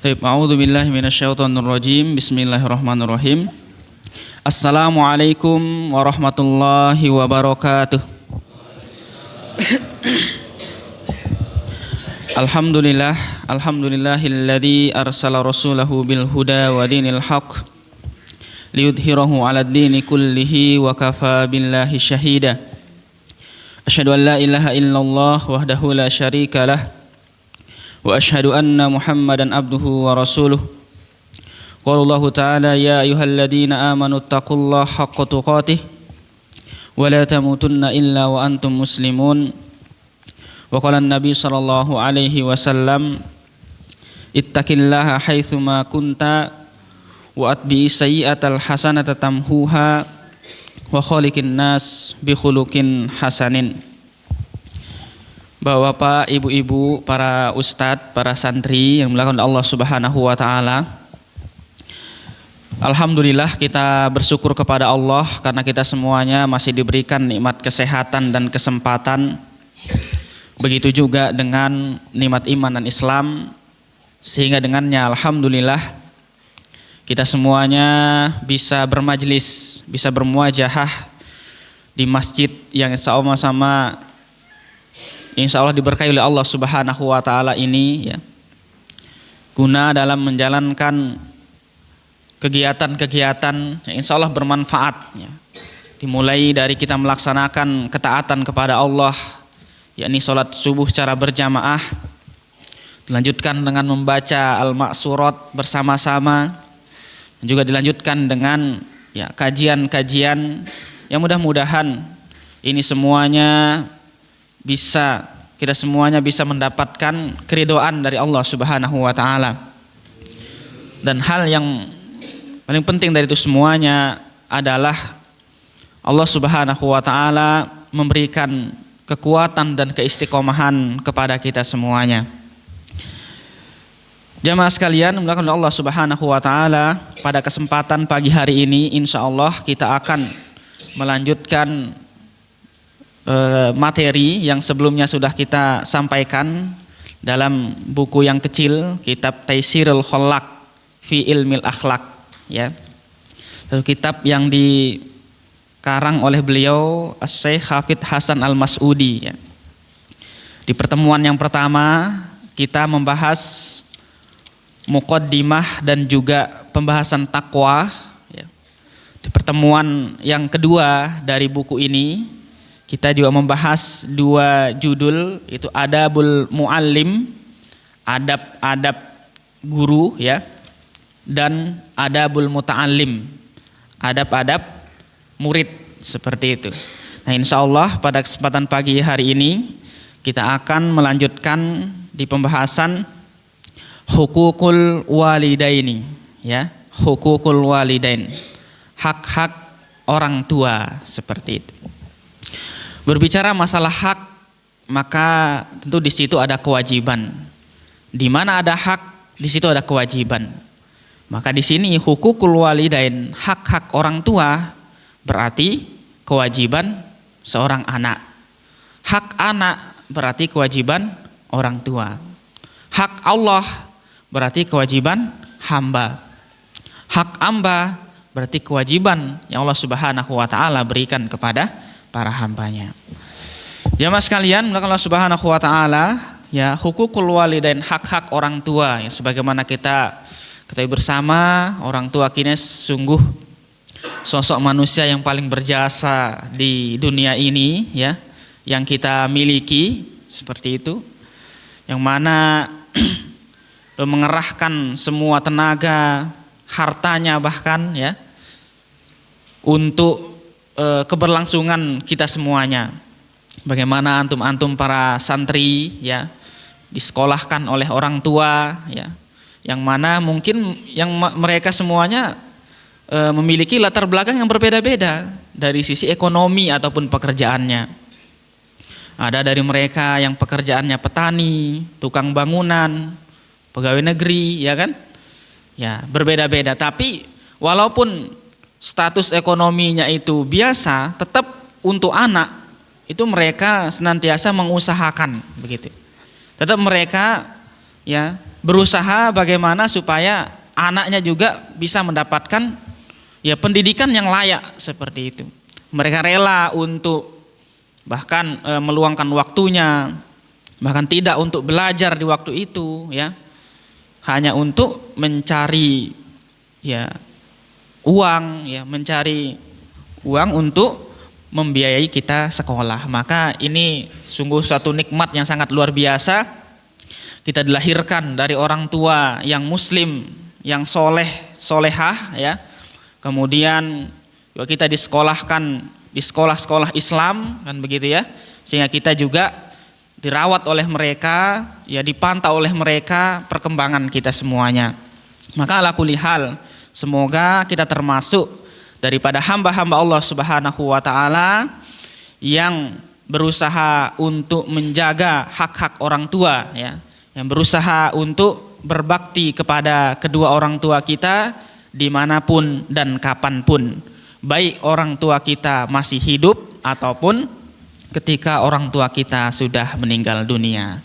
Baik, a'udzu billahi minasyaitonir rajim. Bismillahirrahmanirrahim. Assalamualaikum warahmatullahi wabarakatuh. Alhamdulillahilladzi arsala rasulahu bil huda wa dinil haqq liyudhhirahu 'alad dini kullihi wa kafa billahi syahida. Asyhadu an la ilaha illallah wahdahu la syarika lah wa asyhadu anna Muhammadan abduhu wa rasuluh. Qala Allah ta'ala ya ayyuhalladzina amanu taqullaha haqqa tuqatih wa la tamutunna illa wa antum muslimun. Wa qala an-nabi sallallahu alaihi wasallam ittaqillaha haitsu ma kunta wa atbi sayyi'atal hasanata tamhuha wa khaliqin nas bi khuluqin hasanin. Bapak, ibu-ibu, para ustadz, para santri yang dimuliakan oleh Allah Subhanahu wa taala. Alhamdulillah kita bersyukur kepada Allah karena kita semuanya masih diberikan nikmat kesehatan dan kesempatan. Begitu juga dengan nikmat iman dan Islam, sehingga dengannya alhamdulillah kita semuanya bisa bermajlis, bisa bermuajahah di masjid yang insya Allah diberkahi oleh Allah Subhanahu wa taala ini, ya, guna dalam menjalankan kegiatan-kegiatan yang insya Allah bermanfaat, ya. Dimulai dari kita melaksanakan ketaatan kepada Allah, yakni sholat subuh secara berjamaah, dilanjutkan dengan membaca al-ma'surat bersama-sama, dan juga dilanjutkan dengan kajian-kajian yang mudah-mudahan ini semuanya kita semuanya bisa mendapatkan keridhaan dari Allah Subhanahu wa taala. Dan hal yang paling penting dari itu semuanya adalah Allah Subhanahu wa taala memberikan kekuatan dan keistiqomahan kepada kita semuanya. Jamaah sekalian, dimuliakan oleh Allah Subhanahu wa taala, pada kesempatan pagi hari ini insyaallah kita akan melanjutkan materi yang sebelumnya sudah kita sampaikan dalam buku yang kecil, kitab Taisirul Khallaq fi Ilmil Akhlaq, ya. Satu kitab yang dikarang oleh beliau Syekh Hafidz Hasan Al-Mas'udi, ya. Di pertemuan yang pertama kita membahas muqaddimah dan juga pembahasan takwa, ya. Di pertemuan yang kedua dari buku ini kita juga membahas dua judul, itu Adabul Muallim, adab-adab guru, ya, dan Adabul Muta'allim, adab-adab murid, seperti itu. Nah, insyaallah pada kesempatan pagi hari ini kita akan melanjutkan di pembahasan hukukul walidaini, ya, hukukul walidain, hak-hak orang tua, seperti itu. Berbicara masalah hak, maka tentu di situ ada kewajiban. Di mana ada hak, di situ ada kewajiban. Maka di sini hukukul walidain, hak-hak orang tua, berarti kewajiban seorang anak. Hak anak berarti kewajiban orang tua. Hak Allah berarti kewajiban hamba. Hak hamba berarti kewajiban yang Allah Subhanahu wa taala berikan kepada para hambanya. Jamaah sekalian, Allah Subhanahu wa taala, ya, hukukul walidain, hak-hak orang tua, yang sebagaimana kita ketahui bersama, orang tua kini sungguh sosok manusia yang paling berjasa di dunia ini, ya, yang kita miliki, seperti itu, yang mana mengerahkan semua tenaga, hartanya bahkan, ya, untuk keberlangsungan kita semuanya. Bagaimana antum-antum para santri, ya, disekolahkan oleh orang tua, ya, yang mana mungkin mereka semuanya memiliki latar belakang yang berbeda-beda dari sisi ekonomi ataupun pekerjaannya. Ada dari mereka yang pekerjaannya petani, tukang bangunan, pegawai negeri, ya kan? Ya, berbeda-beda. Tapi walaupun status ekonominya itu biasa, tetap untuk anak itu mereka senantiasa mengusahakan, begitu. Tetap mereka, ya, berusaha bagaimana supaya anaknya juga bisa mendapatkan ya pendidikan yang layak seperti itu. Mereka rela untuk bahkan meluangkan waktunya, bahkan tidak untuk belajar di waktu itu ya, hanya untuk mencari ya uang ya, mencari uang untuk membiayai kita sekolah. Maka ini sungguh suatu nikmat yang sangat luar biasa. Kita dilahirkan dari orang tua yang muslim, yang soleh, solehah ya. Kemudian kita disekolahkan di sekolah-sekolah Islam kan begitu ya. Sehingga kita juga dirawat oleh mereka, ya dipantau oleh mereka perkembangan kita semuanya. Maka ala kulli hal, semoga kita termasuk daripada hamba-hamba Allah Subhanahu wa taala yang berusaha untuk menjaga hak-hak orang tua ya, yang berusaha untuk berbakti kepada kedua orang tua kita dimanapun dan kapanpun, baik orang tua kita masih hidup ataupun ketika orang tua kita sudah meninggal dunia.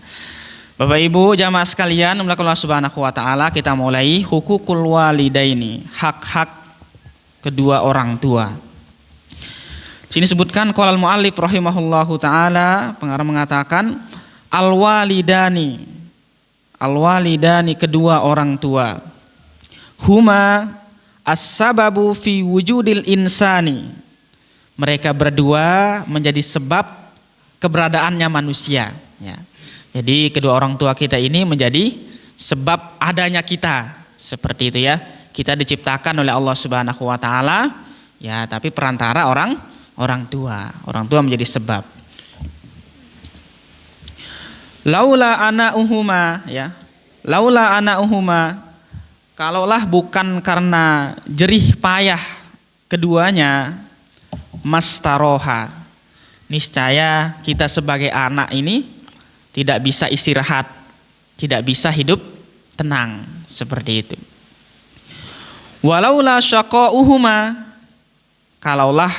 Bapak Ibu jamaah sekalian, Allah Subhanahu wa taala, kita mulai hukukul walidaini, hak-hak kedua orang tua. Sini sebutkan qala al-muallif rahimahullahu taala, pengarang mengatakan al-walidani, al-walidani kedua orang tua. Huma as-sababu fi wujudil insani. Mereka berdua menjadi sebab keberadaannya manusia ya. Jadi kedua orang tua kita ini menjadi sebab adanya kita, seperti itu ya. Kita diciptakan oleh Allah Subhanahu wa taala ya, tapi perantara orang tua. Orang tua menjadi sebab. Laula anauhuma ya. Laula anauhuma, kalaulah bukan karena jerih payah keduanya, mastaroha, niscaya kita sebagai anak ini tidak bisa istirahat, tidak bisa hidup tenang, seperti itu. Walaula syaqauhuma, kalaulah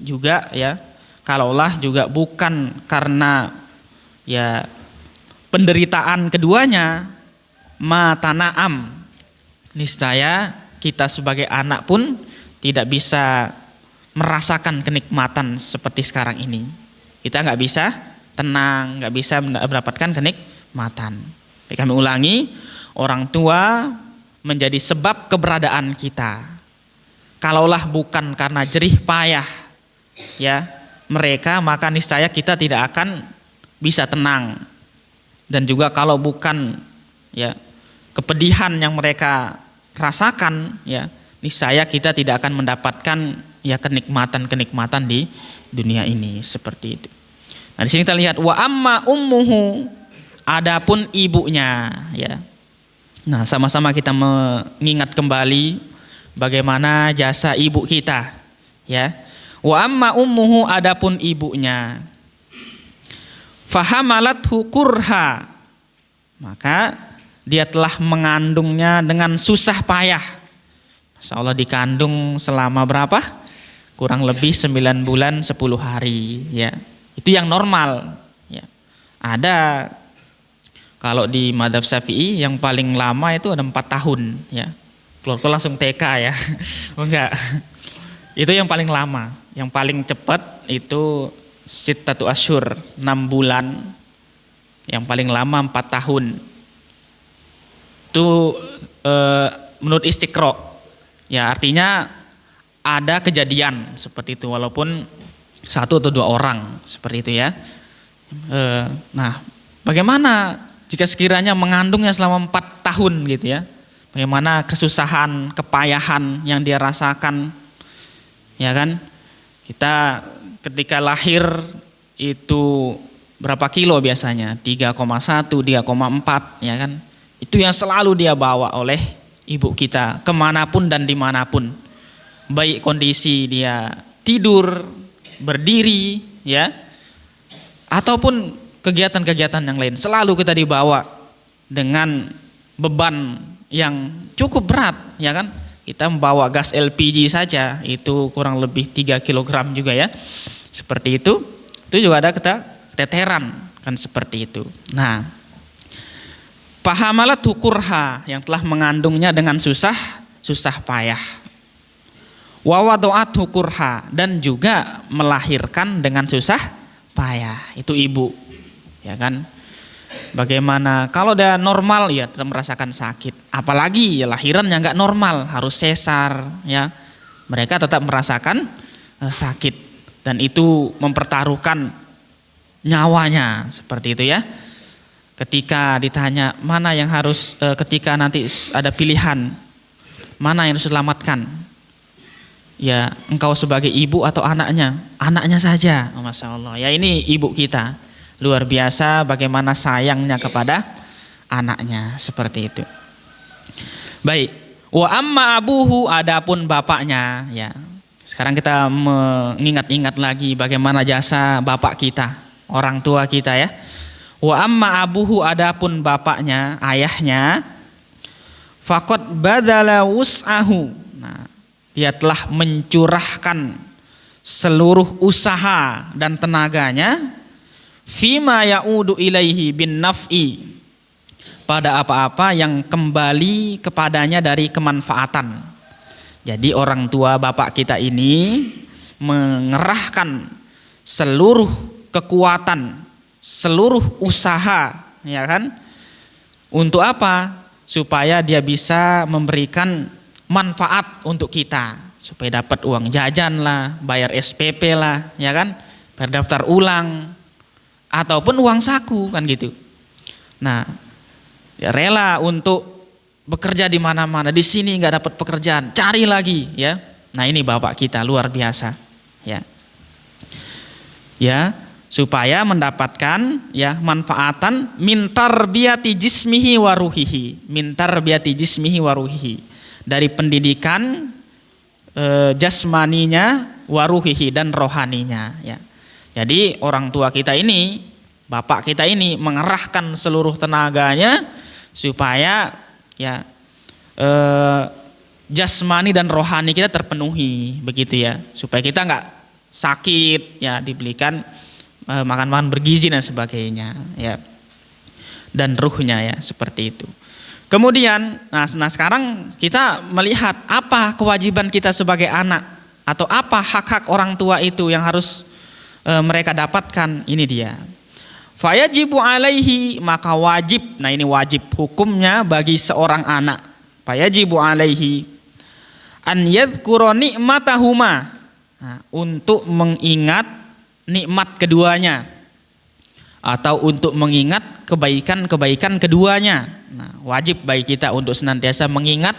juga ya, kalaulah juga bukan karena ya penderitaan keduanya, matanaam, niscaya kita sebagai anak pun tidak bisa merasakan kenikmatan seperti sekarang ini. Kita nggak bisa tenang, nggak bisa mendapatkan kenikmatan. Kami ulangi, orang tua menjadi sebab keberadaan kita. Kalaulah bukan karena jerih payah ya mereka, maka niscaya kita tidak akan bisa tenang. Dan juga kalau bukan ya kepedihan yang mereka rasakan ya, niscaya kita tidak akan mendapatkan ya kenikmatan-kenikmatan di dunia ini, seperti itu. Nah, di sini kita lihat wa amma ummuhu, adapun ibunya ya. Nah, sama-sama kita mengingat kembali bagaimana jasa ibu kita ya. Wa amma ummuhu, adapun ibunya, fahamalathu kurha, maka dia telah mengandungnya dengan susah payah. Masya Allah, dikandung selama berapa? Kurang lebih 9 bulan 10 hari ya. Itu yang normal ya. Ada kalau di Madzhab Syafi'i yang paling lama itu ada 4 tahun ya. Keluar langsung TK ya. Oh enggak. Itu yang paling lama. Yang paling cepat itu sittatu asyhur, 6 bulan. Yang paling lama 4 tahun. Itu menurut Istiqra. Ya, artinya ada kejadian seperti itu walaupun 1 atau 2 orang seperti itu ya. Nah, bagaimana jika sekiranya mengandungnya selama 4 tahun gitu ya? Bagaimana kesusahan, kepayahan yang dia rasakan, ya kan? Kita ketika lahir itu berapa kilo biasanya? 3,1, 3,4 ya kan? Itu yang selalu dia bawa oleh ibu kita kemanapun dan dimanapun. Baik kondisi dia tidur, berdiri ya, ataupun kegiatan-kegiatan yang lain, selalu kita dibawa dengan beban yang cukup berat ya kan. Kita membawa gas LPG saja itu kurang lebih 3 kg juga ya, seperti itu. Itu juga ada keteteran kan, seperti itu. Nah, Fahamalat hukurha, yang telah mengandungnya dengan susah payah. Wa wadu'at hukurha, dan juga melahirkan dengan susah payah. Itu ibu, ya kan? Bagaimana kalau udah normal ya tetap merasakan sakit, apalagi ya lahiran yang nggak normal harus sesar, ya mereka tetap merasakan sakit, dan itu mempertaruhkan nyawanya seperti itu ya. Ketika ditanya mana yang harus ketika nanti ada pilihan mana yang harus diselamatkan, ya engkau sebagai ibu atau anaknya saja. Oh, Masya Allah, ya ini ibu kita luar biasa bagaimana sayangnya kepada anaknya seperti itu. Baik, wa amma abuhu, adapun bapaknya, ya. Sekarang kita mengingat-ingat lagi bagaimana jasa bapak kita, orang tua kita ya. Wa amma abuhu, adapun bapaknya, ayahnya, faqad badala wus'ahu. Nah, dia telah mencurahkan seluruh usaha dan tenaganya fima ya'udu ilaihi bin naf'i, pada apa-apa yang kembali kepadanya dari kemanfaatan. Jadi orang tua bapak kita ini mengerahkan seluruh kekuatan, seluruh usaha, ya kan? Untuk apa? Supaya dia bisa memberikan manfaat untuk kita, supaya dapat uang jajan lah, bayar SPP lah, ya kan? Bayar daftar ulang, ataupun uang saku kan gitu. Nah, ya rela untuk bekerja di mana-mana, di sini nggak dapat pekerjaan, cari lagi ya. Nah ini bapak kita luar biasa ya. Ya, supaya mendapatkan ya manfaatan min tarbiyati jismihi wa ruhihi, min tarbiyati jismihi wa ruhihi, dari pendidikan jasmaninya wa ruhihi, dan rohaninya ya. Jadi orang tua kita ini, bapak kita ini mengerahkan seluruh tenaganya supaya ya jasmani dan rohani kita terpenuhi begitu ya, supaya kita nggak sakit ya, diberikan makan-makan bergizi dan sebagainya ya, dan ruhnya ya seperti itu. Kemudian nah sekarang kita melihat apa kewajiban kita sebagai anak, atau apa hak-hak orang tua itu yang harus mereka dapatkan. Ini dia, fayajibu alaihi, maka wajib. Nah ini wajib hukumnya bagi seorang anak. Fayajibu alaihi an yadhkura ni'matahuma, nah, untuk mengingat nikmat keduanya, atau untuk mengingat kebaikan-kebaikan keduanya. Nah wajib bagi kita untuk senantiasa mengingat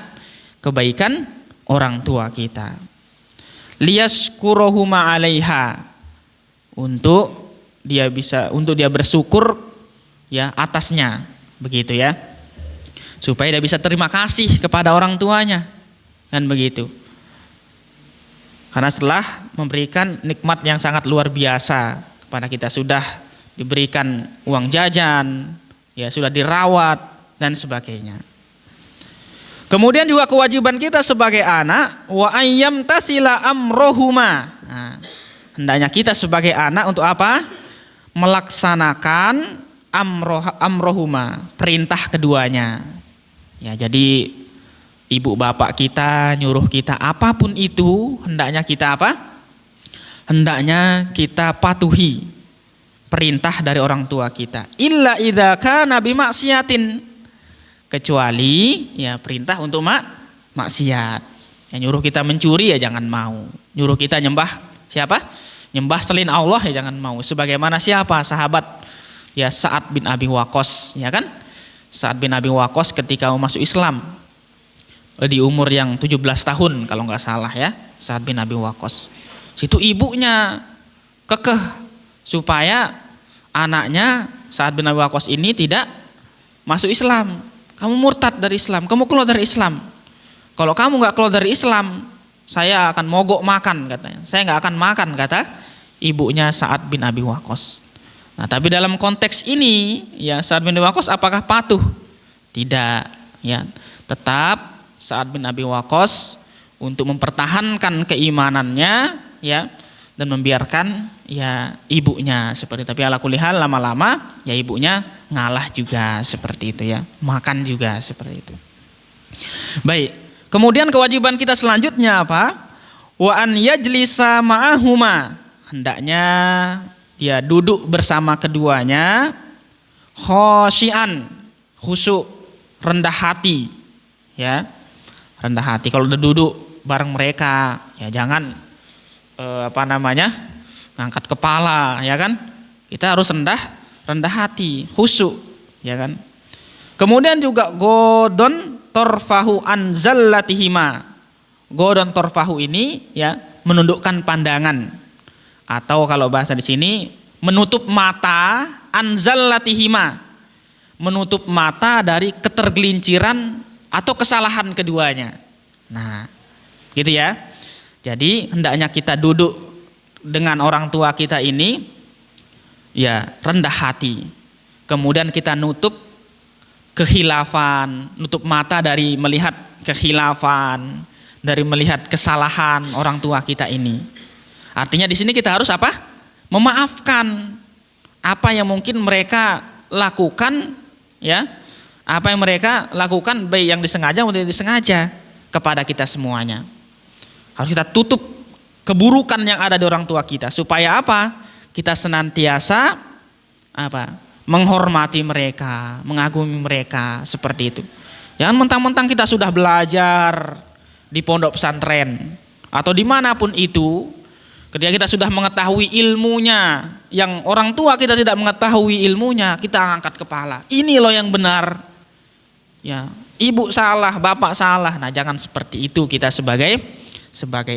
kebaikan orang tua kita. Liyashkuruhuma alaiha, untuk dia bersyukur ya atasnya begitu ya, supaya dia bisa terima kasih kepada orang tuanya kan begitu, karena setelah memberikan nikmat yang sangat luar biasa kepada kita, sudah diberikan uang jajan ya, sudah dirawat dan sebagainya. Kemudian juga kewajiban kita sebagai anak, wa ayyam tasila amrohuma. Nah, hendaknya kita sebagai anak untuk apa? Melaksanakan amrohuma, perintah keduanya. Ya, jadi ibu bapak kita nyuruh kita apapun itu, hendaknya kita apa? Hendaknya kita patuhi perintah dari orang tua kita. Illa idza kana bimaksiatin, kecuali ya perintah untuk maksiat. Ya, nyuruh kita mencuri ya jangan mau. Nyuruh kita nyembah siapa? Nyembah selain Allah ya jangan mau. Sebagaimana siapa? Sahabat ya Sa'ad bin Abi Waqqas, ya kan? Sa'ad bin Abi Waqqas ketika mau masuk Islam di umur yang 17 tahun kalau nggak salah ya, Sa'ad bin Abi Waqqas. Situ ibunya kekeh supaya anaknya Sa'ad bin Abi Waqqas ini tidak masuk Islam. Kamu murtad dari Islam, kamu keluar dari Islam. Kalau kamu nggak keluar dari Islam, saya akan mogok makan katanya. Saya nggak akan makan, kata ibunya Sa'ad bin Abi Waqqas. Nah, tapi dalam konteks ini ya Sa'ad bin Abi Waqqas apakah patuh? Tidak, ya. Tetap Sa'ad bin Abi Waqqas untuk mempertahankan keimanannya ya, dan membiarkan ya ibunya seperti itu. Tapi ala kulli hal lama-lama ya ibunya ngalah juga seperti itu ya, makan juga seperti itu. Baik, kemudian kewajiban kita selanjutnya apa? Wa an yajlisa ma'ahuma, hendaknya dia duduk bersama keduanya, khosyian, khusyuk, rendah hati ya, rendah hati. Kalau udah duduk bareng mereka ya jangan ngangkat kepala ya kan, kita harus rendah hati, khusyuk ya kan. Kemudian juga godon torfahu an zallatihima, godon torfahu ini ya menundukkan pandangan, atau kalau bahasa di sini menutup mata, an zallatihima, menutup mata dari ketergelinciran atau kesalahan keduanya. Nah gitu ya. Jadi hendaknya kita duduk dengan orang tua kita ini ya rendah hati. Kemudian kita nutup kekhilafan, nutup mata dari melihat kekhilafan, dari melihat kesalahan orang tua kita ini. Artinya di sini kita harus apa? Memaafkan apa yang mungkin mereka lakukan ya. Apa yang mereka lakukan baik yang disengaja maupun tidak disengaja kepada kita semuanya. Harus kita tutup keburukan yang ada di orang tua kita, supaya apa? Kita senantiasa apa? Menghormati mereka, mengagumi mereka seperti itu. Jangan mentang-mentang kita sudah belajar di pondok pesantren atau dimanapun itu, ketika kita sudah mengetahui ilmunya, yang orang tua kita tidak mengetahui ilmunya, kita angkat kepala. Ini loh yang benar. Ya, ibu salah, bapak salah. Nah, jangan seperti itu kita sebagai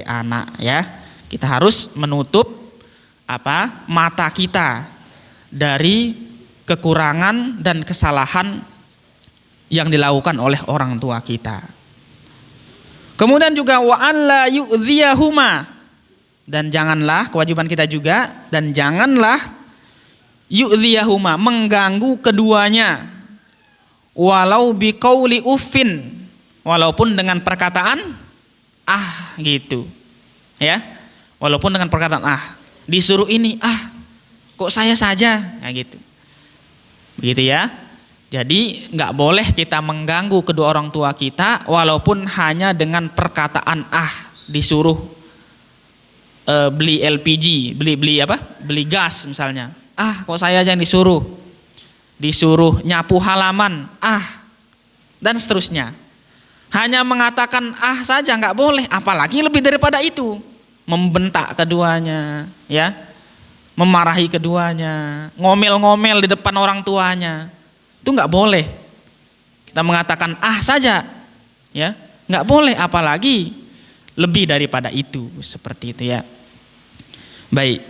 anak ya. Kita harus menutup mata kita dari kekurangan dan kesalahan yang dilakukan oleh orang tua kita. Kemudian juga wa alla yu'dhiyahuma, dan janganlah, kewajiban kita juga, dan janganlah yu'dhiyahuma, mengganggu keduanya, walau biqauli uffin, walaupun dengan perkataan gitu ya, walaupun dengan perkataan disuruh ini kok saya saja gitu, begitu ya. Jadi nggak boleh kita mengganggu kedua orang tua kita walaupun hanya dengan perkataan disuruh beli LPG, beli gas misalnya, kok saya aja yang disuruh nyapu halaman dan seterusnya. Hanya mengatakan saja nggak boleh, apalagi lebih daripada itu, membentak keduanya, ya, memarahi keduanya, ngomel-ngomel di depan orang tuanya, itu nggak boleh. Kita mengatakan saja, ya, nggak boleh, apalagi lebih daripada itu, seperti itu ya. Baik.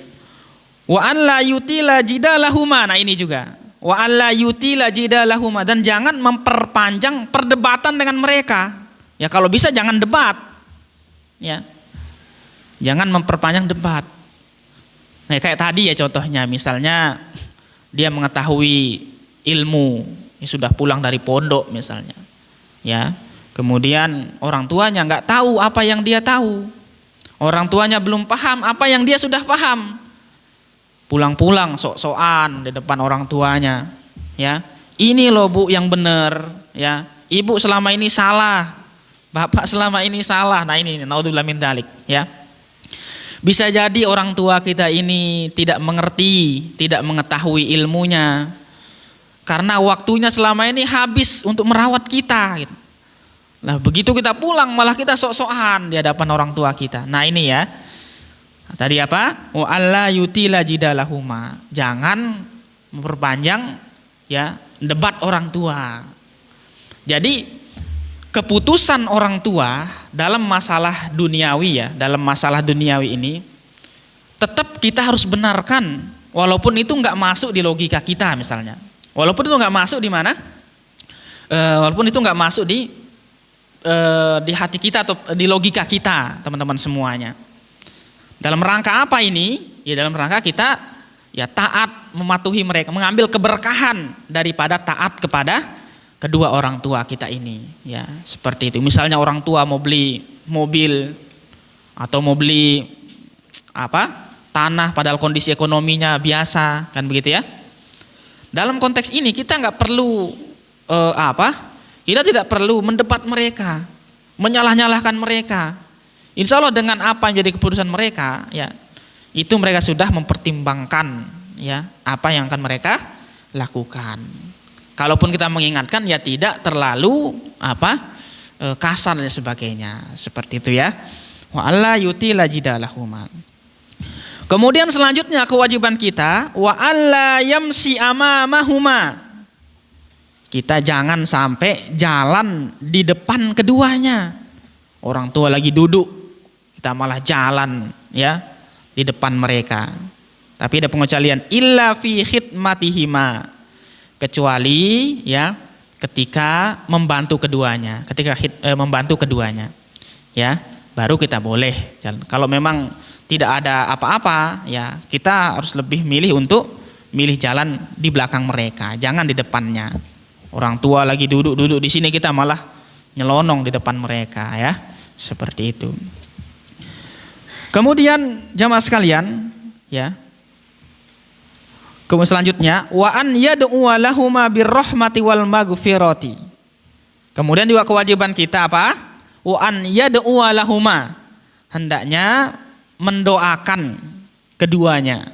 Wa an la yutila jidalahuma, nah ini juga. Wa alla yutila jidalahuma, dan jangan memperpanjang perdebatan dengan mereka. Ya kalau bisa jangan debat. Ya. Jangan memperpanjang debat. Nah, kayak tadi ya contohnya, misalnya dia mengetahui ilmu, sudah pulang dari pondok misalnya. Ya. Kemudian orang tuanya nggak tahu apa yang dia tahu. Orang tuanya belum paham apa yang dia sudah paham. Pulang-pulang sok-sokan di depan orang tuanya, ya. Ini loh Bu yang benar, ya. Ibu selama ini salah, bapak selama ini salah. Nah ini naudzubillah min dzalik, ya. Bisa jadi orang tua kita ini tidak mengerti, tidak mengetahui ilmunya, karena waktunya selama ini habis untuk merawat kita. Gitu. Nah begitu kita pulang malah kita sok-sokan di hadapan orang tua kita. Nah ini ya. Tadi apa? Wa alla yutila jidalahuma. Jangan memperpanjang ya debat orang tua. Jadi keputusan orang tua dalam masalah duniawi ya, dalam masalah duniawi ini tetap kita harus benarkan walaupun itu enggak masuk di logika kita misalnya. Walaupun itu enggak masuk di mana? Walaupun itu enggak masuk di hati kita atau di logika kita, teman-teman semuanya. Dalam rangka apa ini? Ya dalam rangka kita ya taat, mematuhi mereka, mengambil keberkahan daripada taat kepada kedua orang tua kita ini. Ya seperti itu. Misalnya orang tua mau beli mobil atau mau beli tanah padahal kondisi ekonominya biasa, kan begitu ya. Dalam konteks ini kita nggak perlu kita tidak perlu mendebat mereka, menyalah-nyalahkan mereka. Insya Allah dengan apa yang jadi keputusan mereka, ya itu mereka sudah mempertimbangkan ya apa yang akan mereka lakukan. Kalaupun kita mengingatkan ya tidak terlalu kasar dan sebagainya, seperti itu ya. Wa alla yutila jidalahuma. Kemudian selanjutnya kewajiban kita wa alla yamsi amamahuma. Kita jangan sampai jalan di depan keduanya. Orang tua lagi duduk, kita malah jalan ya di depan mereka. Tapi ada pengecualian illa fi khidmatihima, kecuali ya ketika membantu keduanya, ya baru kita boleh jalan. Kalau memang tidak ada apa-apa ya kita harus lebih milih jalan di belakang mereka, jangan di depannya. Orang tua lagi duduk di sini kita malah nyelonong di depan mereka ya, seperti itu. Kemudian jamaah sekalian ya, kemudian selanjutnya wa an yad'u lahuma birrahmati wal maghfirati. Kemudian juga kewajiban kita apa? Wa an yad'u lahuma, hendaknya mendoakan keduanya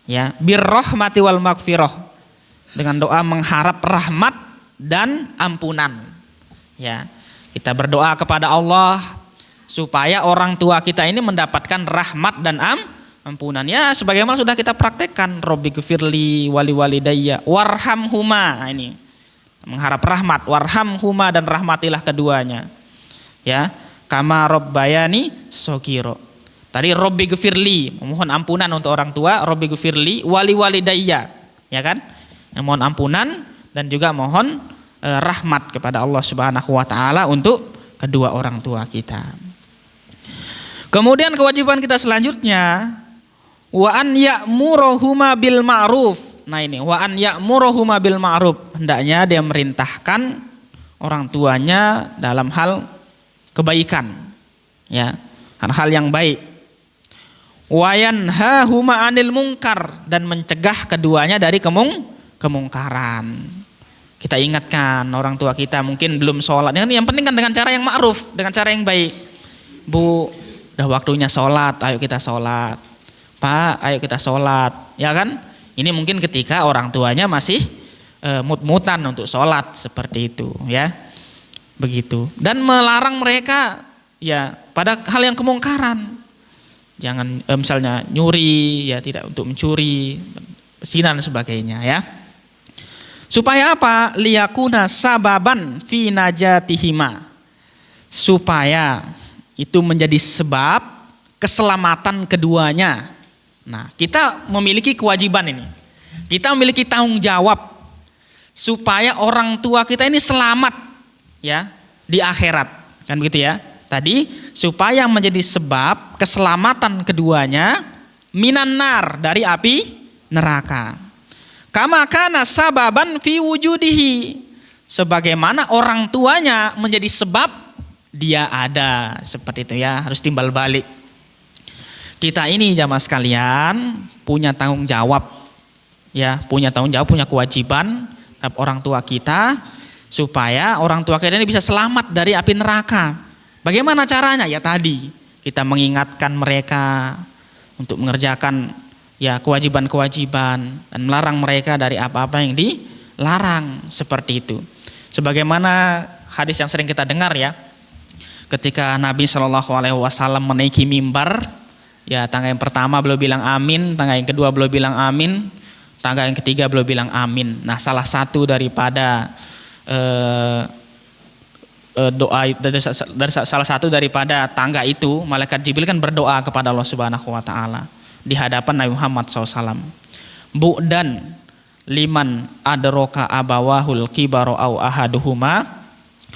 ya, birrahmati wal maghfirah, dengan doa mengharap rahmat dan ampunan ya. Kita berdoa kepada Allah supaya orang tua kita ini mendapatkan rahmat dan ampunan ya, sebagaimana sudah kita praktekkan, Robbighfirli wali walidayya warhamhuma. Nah, ini mengharap rahmat, warhamhuma, dan rahmatilah keduanya ya, kama rabbayani shogiro. Tadi Robbighfirli memohon ampunan untuk orang tua, Robbighfirli wali walidayya ya kan, mohon ampunan dan juga mohon rahmat kepada Allah Subhanahu wa taala untuk kedua orang tua kita. Kemudian kewajiban kita selanjutnya wa an ya'muruhuma bil ma'ruf. Nah ini wa an ya'muruhuma bil ma'ruf, hendaknya dia merintahkan orang tuanya dalam hal kebaikan ya, hal-hal yang baik. Wa yanhahuma 'anil munkar, dan mencegah keduanya dari kemungkaran. Kita ingatkan orang tua kita mungkin belum sholat, yang penting kan dengan cara yang ma'ruf, dengan cara yang baik. Bu, udah waktunya sholat, ayo kita sholat. Pak, ayo kita sholat, ya kan? Ini mungkin ketika orang tuanya masih mut-mutan untuk sholat, seperti itu ya, begitu. Dan melarang mereka ya pada hal yang kemungkaran. Jangan misalnya nyuri ya, tidak untuk mencuri, berzina dan sebagainya ya. Supaya apa? Liyakuna sababan fi najatihima, supaya itu menjadi sebab keselamatan keduanya. Nah, kita memiliki kewajiban ini. Kita memiliki tanggung jawab supaya orang tua kita ini selamat ya di akhirat. Kan begitu ya? Tadi supaya menjadi sebab keselamatan keduanya minan nar, dari api neraka. Kama kana sababan fi wujudihi, sebagaimana orang tuanya menjadi sebab dia ada, seperti itu ya, harus timbal balik. Kita ini jamaah sekalian punya tanggung jawab ya, punya kewajiban terhadap orang tua kita supaya orang tua kita ini bisa selamat dari api neraka. Bagaimana caranya? Ya tadi kita mengingatkan mereka untuk mengerjakan ya kewajiban-kewajiban dan melarang mereka dari apa-apa yang dilarang, seperti itu. Sebagaimana hadis yang sering kita dengar ya, ketika Nabi SAW menaiki mimbar, ya tangga yang pertama beliau bilang amin, tangga yang kedua beliau bilang amin, tangga yang ketiga beliau bilang amin. Nah, salah satu daripada doa dari salah satu daripada tangga itu, malaikat Jibril kan berdoa kepada Allah Subhanahu wa taala di hadapan Nabi Muhammad SAW. Bu'dan liman adroka abawahul kibaru au ahaduhuma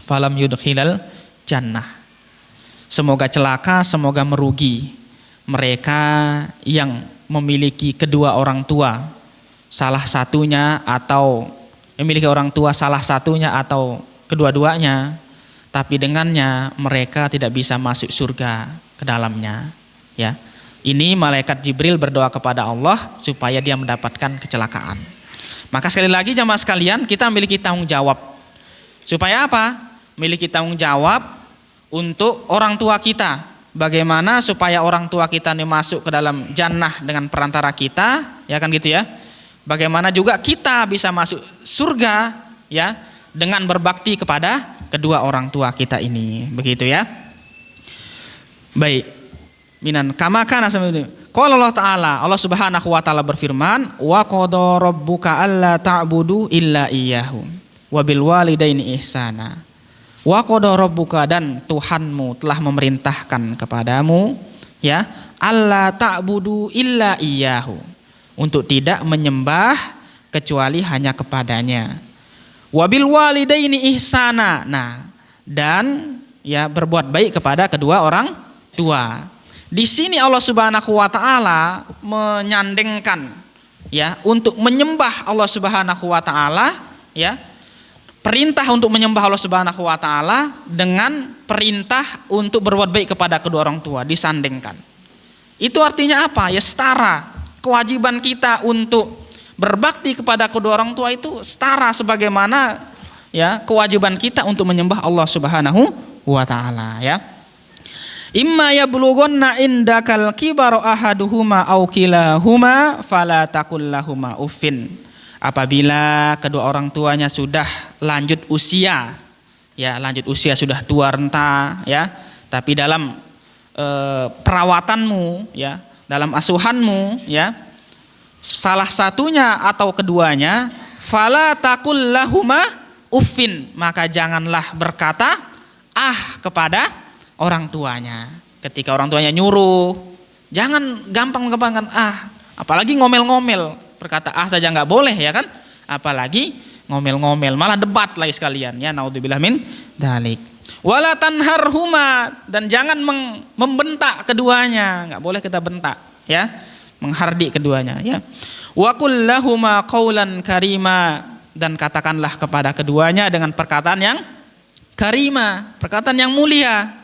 falam yudkhilal jannah. Semoga celaka, semoga merugi mereka yang memiliki kedua orang tua, salah satunya atau memiliki orang tua salah satunya atau kedua-duanya, tapi dengannya mereka tidak bisa masuk surga ke dalamnya ya. Ini malaikat Jibril berdoa kepada Allah supaya dia mendapatkan kecelakaan. Maka sekali lagi jamaah sekalian, kita memiliki tanggung jawab. Supaya apa? Memiliki tanggung jawab untuk orang tua kita. Bagaimana supaya orang tua kita ini masuk ke dalam jannah dengan perantara kita, ya kan gitu ya. Bagaimana juga kita bisa masuk surga ya dengan berbakti kepada kedua orang tua kita ini, begitu ya. Baik. Minan kama kana qala Allah Ta'ala, Allah Subhanahu wa taala berfirman, wa qada rabbuka alla ta'budu illa iyyahu wa bil walidaini ihsana. Wa qada rabbuka, dan Tuhanmu telah memerintahkan kepadamu ya, alla ta'budu illa iyyahu, untuk tidak menyembah kecuali hanya kepadanya. Wa bil walidaini ihsana. Nah, dan ya berbuat baik kepada kedua orang tua. Di sini Allah Subhanahu wa taala menyandingkan ya untuk menyembah Allah Subhanahu wa taala ya. Perintah untuk menyembah Allah Subhanahu wa taala dengan perintah untuk berbuat baik kepada kedua orang tua disandingkan. Itu artinya apa? Ya setara. Kewajiban kita untuk berbakti kepada kedua orang tua itu setara sebagaimana ya kewajiban kita untuk menyembah Allah Subhanahu wa taala ya. Imma yablughanna indakal kibaru ahaduhuma aw kilahuma fala taqul lahumā uffin. Apabila kedua orang tuanya sudah lanjut usia, ya lanjut usia sudah tua renta, ya, tapi dalam perawatanmu, ya, dalam asuhanmu, ya, salah satunya atau keduanya, fala taqul lahumā uffin, maka janganlah berkata kepada orang tuanya. Ketika orang tuanya nyuruh, jangan gampang-gampangan apalagi ngomel-ngomel, berkata saja nggak boleh ya kan, apalagi ngomel-ngomel, malah debat lagi sekalian ya, naudzubillah min dzalik. Wala tanharhuma, dan jangan membentak keduanya, nggak boleh kita bentak ya, menghardik keduanya ya. Wa qul lahumā qaulan karima, dan katakanlah kepada keduanya dengan perkataan yang karima, perkataan yang mulia.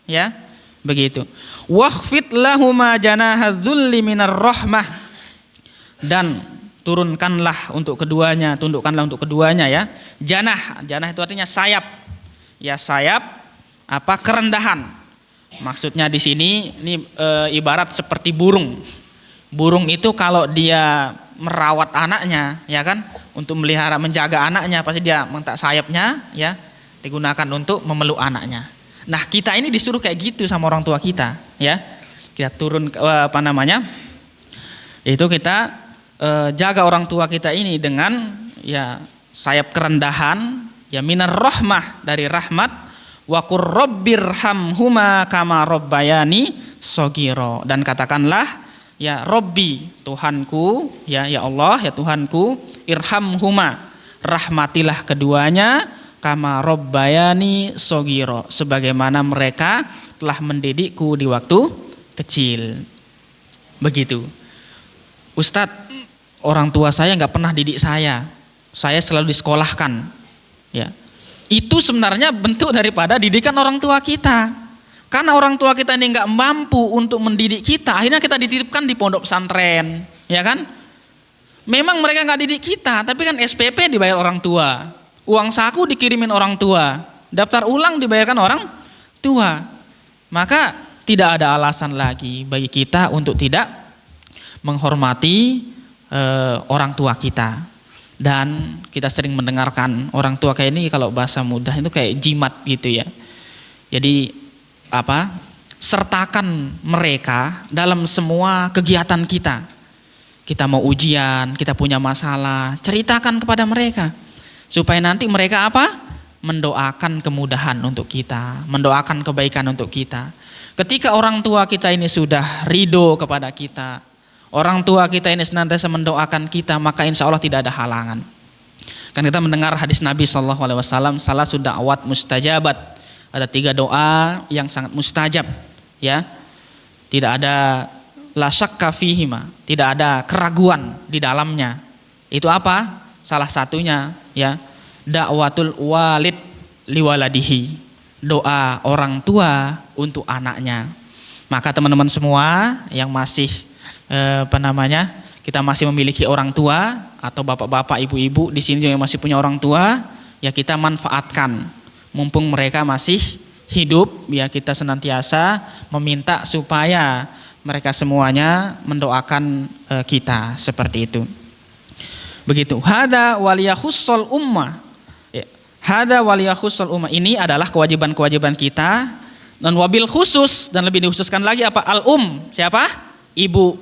Ya, begitu. Wakhfid lahuma janahadzulli minar rahmah, dan turunkanlah untuk keduanya, tundukkanlah untuk keduanya ya. Janah itu artinya sayap. Ya, sayap apa? Kerendahan. Maksudnya di sini ini ibarat seperti burung. Burung itu kalau dia merawat anaknya, ya kan? Untuk melihara, menjaga anaknya, pasti dia mentak sayapnya ya, digunakan untuk memeluk anaknya. Nah, kita ini disuruh kayak gitu sama orang tua kita, ya. Kita turun yaitu kita jaga orang tua kita ini dengan ya sayap kerendahan, ya minar rahmah, dari rahmat, wa qur rabbirhamhuma kama rabbayani shaghira, dan katakanlah ya Robbi, Tuhanku, ya Allah, ya Tuhanku, irhamhuma, rahmatilah keduanya, kama rabbayani shaghira, sebagaimana mereka telah mendidikku di waktu kecil. Begitu. Ustadz, orang tua saya nggak pernah didik saya selalu disekolahkan. Ya, itu sebenarnya bentuk daripada didikan orang tua kita. Karena orang tua kita ini nggak mampu untuk mendidik kita, akhirnya kita dititipkan di pondok pesantren, ya kan? Memang mereka nggak didik kita, tapi kan SPP dibayar orang tua. Uang saku dikirimin orang tua, daftar ulang dibayarkan orang tua. Maka tidak ada alasan lagi bagi kita untuk tidak menghormati orang tua kita. Dan kita sering mendengarkan orang tua kayak ini, kalau bahasa mudah itu kayak jimat gitu ya. Jadi sertakan mereka dalam semua kegiatan kita. Kita mau ujian, kita punya masalah, ceritakan kepada mereka. Supaya nanti mereka mendoakan kemudahan untuk kita, mendoakan kebaikan untuk kita. Ketika orang tua kita ini sudah ridho kepada kita, orang tua kita ini senantiasa mendoakan kita, maka insya Allah tidak ada halangan. Kan kita mendengar hadis Nabi SAW, salasu da'awat mustajabat. Ada 3 doa yang sangat mustajab, ya. Tidak ada la syakka fihima, tidak ada keraguan di dalamnya. Itu apa? Salah satunya ya, da'watul walid liwaladihi, doa orang tua untuk anaknya. Maka teman-teman semua yang masih kita masih memiliki orang tua atau bapak-bapak, ibu-ibu di sini yang masih punya orang tua, ya kita manfaatkan mumpung mereka masih hidup, ya kita senantiasa meminta supaya mereka semuanya mendoakan kita seperti itu. Begitu. Hada waliyahussul ummah. Ya. Hada waliyahussul ummah, ini adalah kewajiban-kewajiban kita, dan wabil khusus, dan lebih dikhususkan lagi apa? Siapa? Ibu.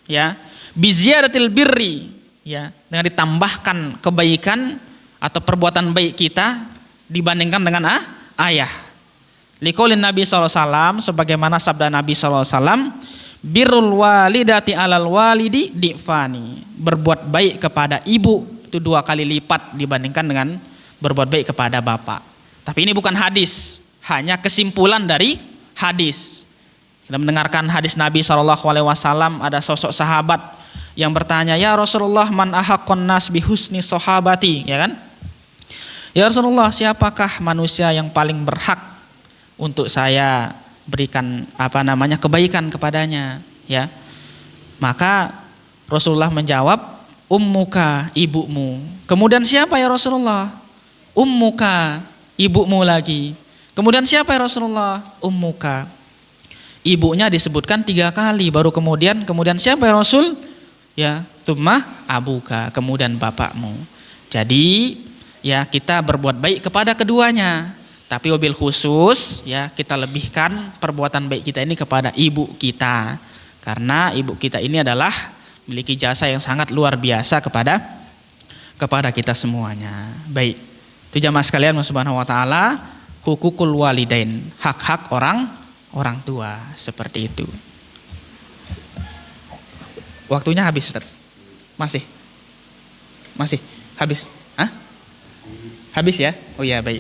Ya. Biziyadatil birri, ya, dengan ditambahkan kebaikan atau perbuatan baik kita dibandingkan dengan ayah. Liqaulin Nabi SAW, sebagaimana sabda Nabi SAW, birrul walidati alal walidi difani, berbuat baik kepada ibu itu 2 kali lipat dibandingkan dengan berbuat baik kepada bapak. Tapi ini bukan hadis, hanya kesimpulan dari hadis. Kita mendengarkan hadis Nabi SAW, ada sosok sahabat yang bertanya, ya Rasulullah, man ahaqqan nas bihusni sahabati, ya kan? Ya Rasulullah, siapakah manusia yang paling berhak untuk saya berikan kebaikan kepadanya, ya? Maka Rasulullah menjawab, ummuka, ibumu. Kemudian siapa ya Rasulullah? Ummuka, ibumu lagi. Kemudian siapa ya Rasulullah? Ummuka. Ibunya disebutkan 3 kali, baru kemudian siapa ya Rasul? Ya, tsumma abuka, kemudian bapakmu. Jadi ya kita berbuat baik kepada keduanya, tapi wabil khusus ya kita lebihkan perbuatan baik kita ini kepada ibu kita, karena ibu kita ini adalah memiliki jasa yang sangat luar biasa kepada kita semuanya. Baik, itu jamaah sekalian subhanahu wa ta'ala, hukukul walidain, hak-hak orang tua, seperti itu. Waktunya habis, Ustaz? Masih habis? Habis ya? Oh ya, baik.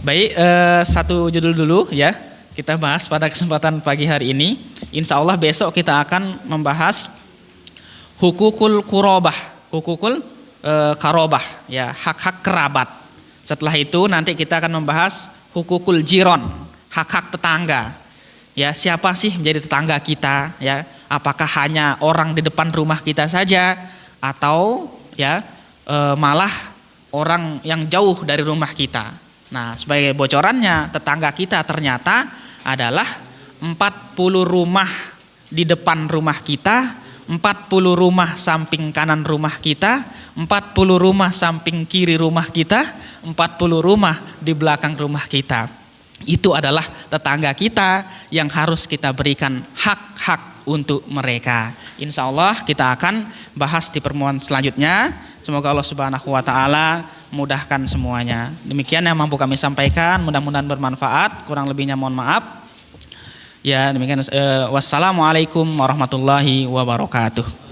Baik, satu judul dulu ya kita bahas pada kesempatan pagi hari ini. Insya Allah besok kita akan membahas hukukul karobah, ya, hak-hak kerabat. Setelah itu nanti kita akan membahas hukukul jiron, hak-hak tetangga. Ya, siapa sih menjadi tetangga kita, ya? Apakah hanya orang di depan rumah kita saja, atau ya malah orang yang jauh dari rumah kita. Nah, sebagai bocorannya, tetangga kita ternyata adalah 40 rumah di depan rumah kita, 40 rumah samping kanan rumah kita, 40 rumah samping kiri rumah kita, 40 rumah di belakang rumah kita. Itu adalah tetangga kita yang harus kita berikan hak-hak untuk mereka. Insya Allah kita akan bahas di pertemuan selanjutnya. Semoga Allah Subhanahu wa ta'ala mudahkan semuanya. Demikian yang mampu kami sampaikan, mudah-mudahan bermanfaat. Kurang lebihnya mohon maaf. Ya, demikian. Wassalamualaikum warahmatullahi wabarakatuh.